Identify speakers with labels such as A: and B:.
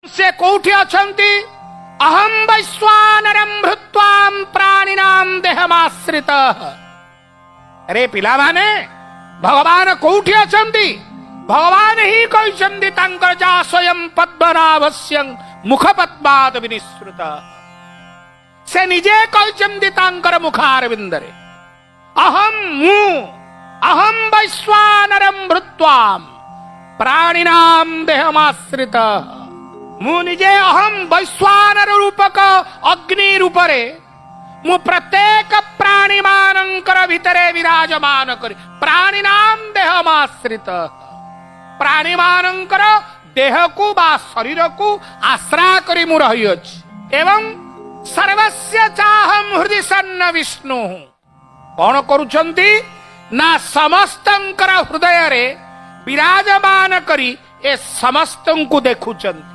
A: से कोठी अछंती अहम वैश्वानरम भृत्वाम प्राणिनाम देहमाश्रित। अरे पिला माने भगवान कोठी अछंती भगवान ही कहते तांकर जा स्वयं पद्मनाभस्य मुखपद्मात् विनिसृत। से निजे कहते तांकर मुखारविंदरे अहम मु अहम वैश्वानरम भृत्वाम प्राणिनाम देहमाश्रित। मु निजे अहम वैश्वानर रूपक अग्नि रूपरे मु प्रत्येक प्राणी मानंकर भितरे विराजमान करी प्राणिनाम देहमाश्रित। प्राणी मानंकर देह को बा शरीर को आश्रा करी मु रही अछि एवं सर्वस्य चाहम हृदय सन्न विष्णु। कौन करुछंती ना समस्तंकर हृदय रे विराजमान करी ए समस्तंकु देखुछंती।